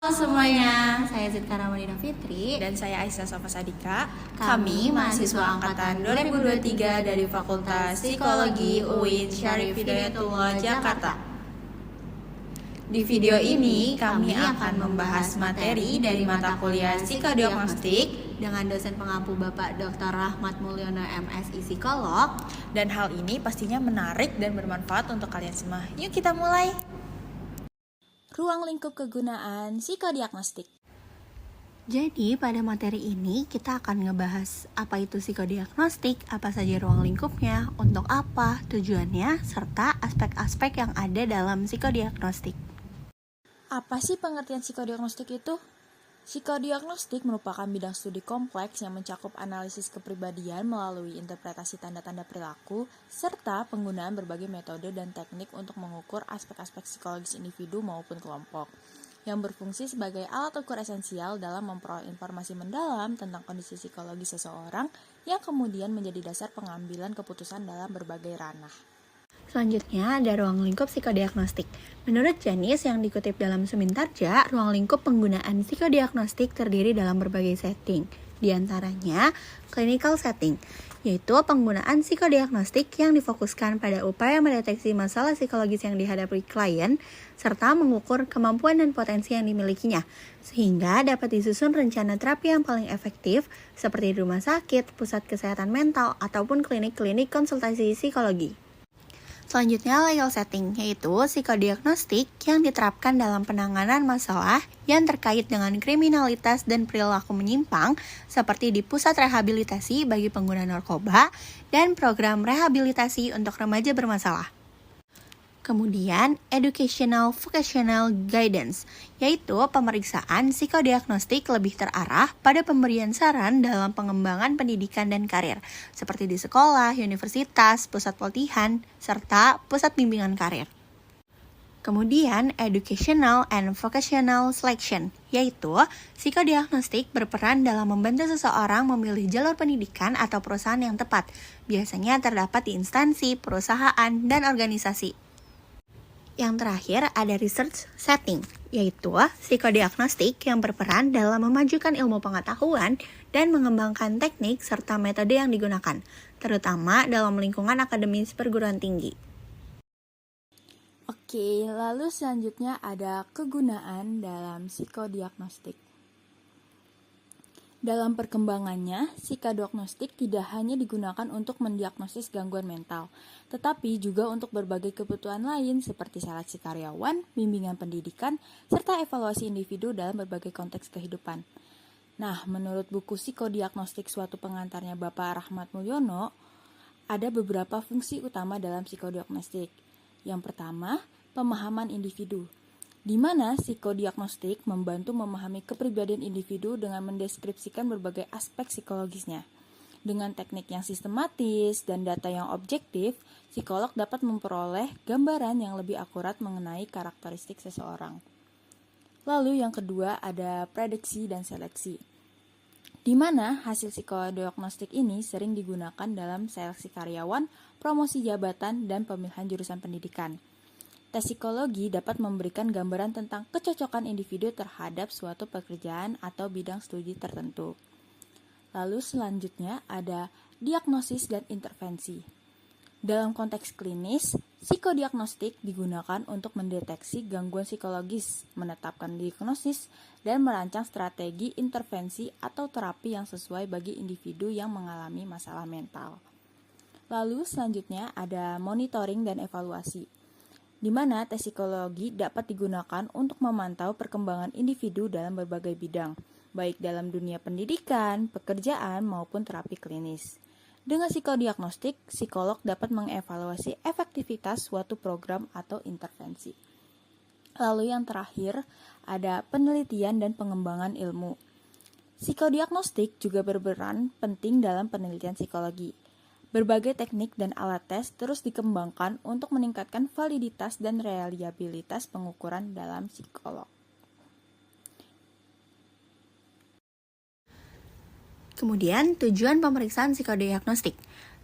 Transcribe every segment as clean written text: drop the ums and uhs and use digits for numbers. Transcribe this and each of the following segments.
Halo semuanya, saya Zidka Ramadina Fitri dan saya Aisyah Sofa Sadika. Kami mahasiswa angkatan 2023 dari Fakultas Psikologi UIN Syarif Hidayatullah Jakarta. Di video ini kami akan membahas materi dari mata kuliah psikodiagnostik dengan dosen pengampu Bapak Dr. Rahmat Mulyono MSI Psikolog. Dan hal ini pastinya menarik dan bermanfaat untuk kalian semua. Yuk kita mulai. Ruang lingkup kegunaan psikodiagnostik. Jadi pada materi ini kita akan ngebahas apa itu psikodiagnostik, apa saja ruang lingkupnya, untuk apa, tujuannya, serta aspek-aspek yang ada dalam psikodiagnostik. Apa sih pengertian psikodiagnostik itu? Psikodiagnostik merupakan bidang studi kompleks yang mencakup analisis kepribadian melalui interpretasi tanda-tanda perilaku, serta penggunaan berbagai metode dan teknik untuk mengukur aspek-aspek psikologis individu maupun kelompok, yang berfungsi sebagai alat ukur esensial dalam memperoleh informasi mendalam tentang kondisi psikologis seseorang yang kemudian menjadi dasar pengambilan keputusan dalam berbagai ranah. Selanjutnya ada ruang lingkup psikodiagnostik. Menurut Janis yang dikutip dalam Sumintarja, ruang lingkup penggunaan psikodiagnostik terdiri dalam berbagai setting. Di antaranya, clinical setting, yaitu penggunaan psikodiagnostik yang difokuskan pada upaya mendeteksi masalah psikologis yang dihadapi klien, serta mengukur kemampuan dan potensi yang dimilikinya, sehingga dapat disusun rencana terapi yang paling efektif, seperti di rumah sakit, pusat kesehatan mental, ataupun klinik-klinik konsultasi psikologi. Selanjutnya legal setting, yaitu psikodiagnostik yang diterapkan dalam penanganan masalah yang terkait dengan kriminalitas dan perilaku menyimpang, seperti di pusat rehabilitasi bagi pengguna narkoba dan program rehabilitasi untuk remaja bermasalah. Kemudian, educational vocational guidance, yaitu pemeriksaan psikodiagnostik lebih terarah pada pemberian saran dalam pengembangan pendidikan dan karir, seperti di sekolah, universitas, pusat pelatihan, serta pusat bimbingan karir. Kemudian, educational and vocational selection, yaitu psikodiagnostik berperan dalam membantu seseorang memilih jalur pendidikan atau perusahaan yang tepat, biasanya terdapat di instansi, perusahaan, dan organisasi. Yang terakhir ada research setting, yaitu psikodiagnostik yang berperan dalam memajukan ilmu pengetahuan dan mengembangkan teknik serta metode yang digunakan, terutama dalam lingkungan akademis perguruan tinggi. Oke, lalu selanjutnya ada kegunaan dalam psikodiagnostik. Dalam perkembangannya, psikodiagnostik tidak hanya digunakan untuk mendiagnosis gangguan mental, tetapi juga untuk berbagai kebutuhan lain seperti seleksi karyawan, bimbingan pendidikan, serta evaluasi individu dalam berbagai konteks kehidupan. Nah, menurut buku Psikodiagnostik suatu pengantarnya Bapak Rahmat Mulyono, ada beberapa fungsi utama dalam psikodiagnostik. Yang pertama, pemahaman individu, di mana psikodiagnostik membantu memahami kepribadian individu dengan mendeskripsikan berbagai aspek psikologisnya. Dengan teknik yang sistematis dan data yang objektif, psikolog dapat memperoleh gambaran yang lebih akurat mengenai karakteristik seseorang. Lalu yang kedua ada prediksi dan seleksi, di mana hasil psikodiagnostik ini sering digunakan dalam seleksi karyawan, promosi jabatan, dan pemilihan jurusan pendidikan. Tes psikologi dapat memberikan gambaran tentang kecocokan individu terhadap suatu pekerjaan atau bidang studi tertentu. Lalu selanjutnya ada diagnosis dan intervensi. Dalam konteks klinis, psikodiagnostik digunakan untuk mendeteksi gangguan psikologis, menetapkan diagnosis, dan merancang strategi intervensi atau terapi yang sesuai bagi individu yang mengalami masalah mental. Lalu selanjutnya ada monitoring dan evaluasi, di mana tes psikologi dapat digunakan untuk memantau perkembangan individu dalam berbagai bidang, baik dalam dunia pendidikan, pekerjaan, maupun terapi klinis. Dengan psikodiagnostik, psikolog dapat mengevaluasi efektivitas suatu program atau intervensi. Lalu yang terakhir, ada penelitian dan pengembangan ilmu. Psikodiagnostik juga berperan penting dalam penelitian psikologi. Berbagai teknik dan alat tes terus dikembangkan untuk meningkatkan validitas dan reliabilitas pengukuran dalam psikolog. Kemudian, tujuan pemeriksaan psikodiagnostik.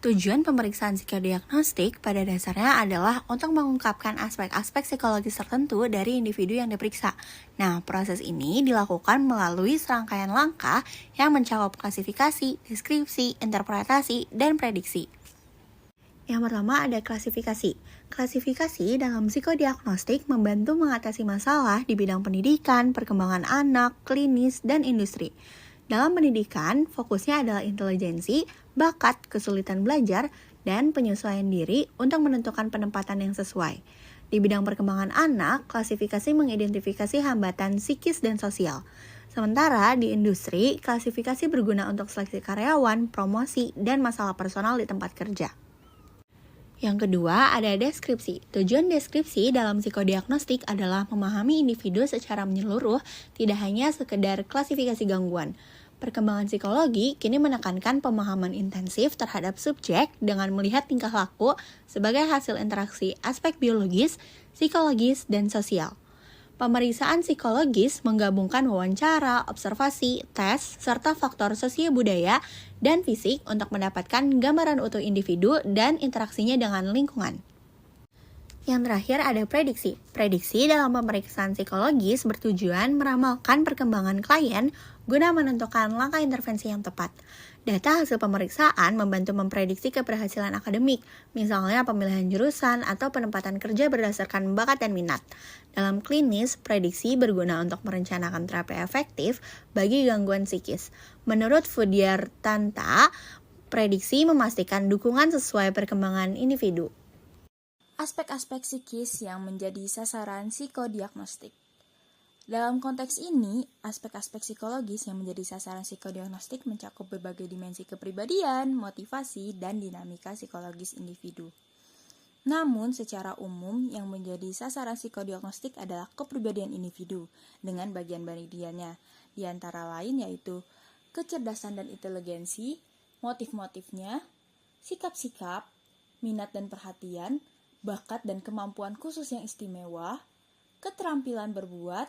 Tujuan pemeriksaan psikodiagnostik pada dasarnya adalah untuk mengungkapkan aspek-aspek psikologis tertentu dari individu yang diperiksa. Nah, proses ini dilakukan melalui serangkaian langkah yang mencakup klasifikasi, deskripsi, interpretasi, dan prediksi. Yang pertama ada klasifikasi. Klasifikasi dalam psikodiagnostik membantu mengatasi masalah di bidang pendidikan, perkembangan anak, klinis, dan industri. Dalam pendidikan, fokusnya adalah intelijensi, bakat, kesulitan belajar, dan penyesuaian diri untuk menentukan penempatan yang sesuai. Di bidang perkembangan anak, klasifikasi mengidentifikasi hambatan psikis dan sosial. Sementara di industri, klasifikasi berguna untuk seleksi karyawan, promosi, dan masalah personal di tempat kerja. Yang kedua, ada deskripsi. Tujuan deskripsi dalam psikodiagnostik adalah memahami individu secara menyeluruh, tidak hanya sekedar klasifikasi gangguan. Perkembangan psikologi kini menekankan pemahaman intensif terhadap subjek dengan melihat tingkah laku sebagai hasil interaksi aspek biologis, psikologis, dan sosial. Pemeriksaan psikologis menggabungkan wawancara, observasi, tes, serta faktor sosiobudaya dan fisik untuk mendapatkan gambaran utuh individu dan interaksinya dengan lingkungan. Yang terakhir ada prediksi. Prediksi dalam pemeriksaan psikologis bertujuan meramalkan perkembangan klien guna menentukan langkah intervensi yang tepat. Data hasil pemeriksaan membantu memprediksi keberhasilan akademik, misalnya pemilihan jurusan atau penempatan kerja berdasarkan bakat dan minat. Dalam klinis, prediksi berguna untuk merencanakan terapi efektif bagi gangguan psikis. Menurut Fudiartanta, prediksi memastikan dukungan sesuai perkembangan individu. Aspek-aspek psikis yang menjadi sasaran psikodiagnostik. Dalam konteks ini, aspek-aspek psikologis yang menjadi sasaran psikodiagnostik mencakup berbagai dimensi kepribadian, motivasi, dan dinamika psikologis individu. Namun, secara umum, yang menjadi sasaran psikodiagnostik adalah kepribadian individu dengan bagian-bagiannya, di antara lain yaitu kecerdasan dan inteligensi, motif-motifnya, sikap-sikap, minat dan perhatian, bakat dan kemampuan khusus yang istimewa, keterampilan berbuat,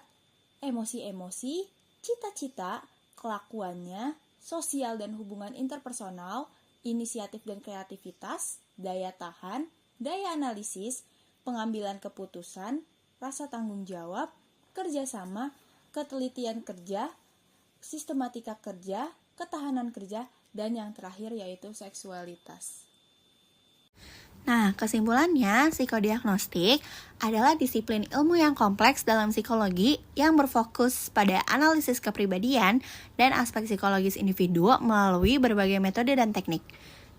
emosi-emosi, cita-cita, kelakuannya, sosial dan hubungan interpersonal, inisiatif dan kreativitas, daya tahan, daya analisis, pengambilan keputusan, rasa tanggung jawab, kerjasama, ketelitian kerja, sistematika kerja, ketahanan kerja, dan yang terakhir yaitu seksualitas. Nah, kesimpulannya, psikodiagnostik adalah disiplin ilmu yang kompleks dalam psikologi yang berfokus pada analisis kepribadian dan aspek psikologis individu melalui berbagai metode dan teknik.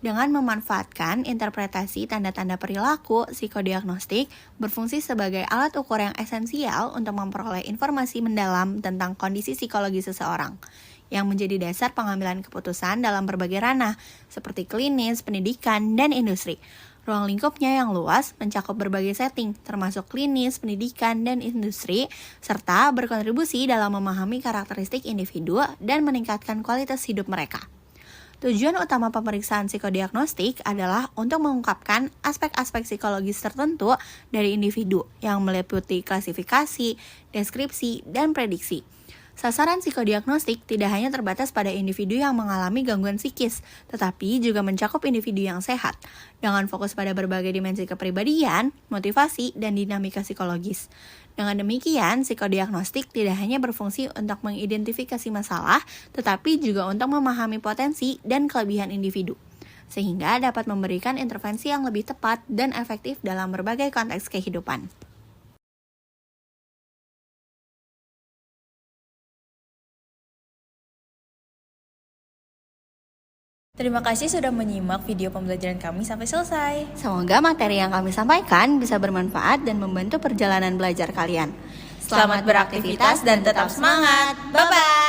Dengan memanfaatkan interpretasi tanda-tanda perilaku, psikodiagnostik berfungsi sebagai alat ukur yang esensial untuk memperoleh informasi mendalam tentang kondisi psikologi seseorang, yang menjadi dasar pengambilan keputusan dalam berbagai ranah, seperti klinis, pendidikan, dan industri. Ruang lingkupnya yang luas mencakup berbagai setting, termasuk klinis, pendidikan, dan industri, serta berkontribusi dalam memahami karakteristik individu dan meningkatkan kualitas hidup mereka. Tujuan utama pemeriksaan psikodiagnostik adalah untuk mengungkapkan aspek-aspek psikologis tertentu dari individu yang meliputi klasifikasi, deskripsi, dan prediksi. Sasaran psikodiagnostik tidak hanya terbatas pada individu yang mengalami gangguan psikis, tetapi juga mencakup individu yang sehat, dengan fokus pada berbagai dimensi kepribadian, motivasi, dan dinamika psikologis. Dengan demikian, psikodiagnostik tidak hanya berfungsi untuk mengidentifikasi masalah, tetapi juga untuk memahami potensi dan kelebihan individu, sehingga dapat memberikan intervensi yang lebih tepat dan efektif dalam berbagai konteks kehidupan. Terima kasih sudah menyimak video pembelajaran kami sampai selesai. Semoga materi yang kami sampaikan bisa bermanfaat dan membantu perjalanan belajar kalian. Selamat beraktivitas dan tetap semangat. Bye-bye!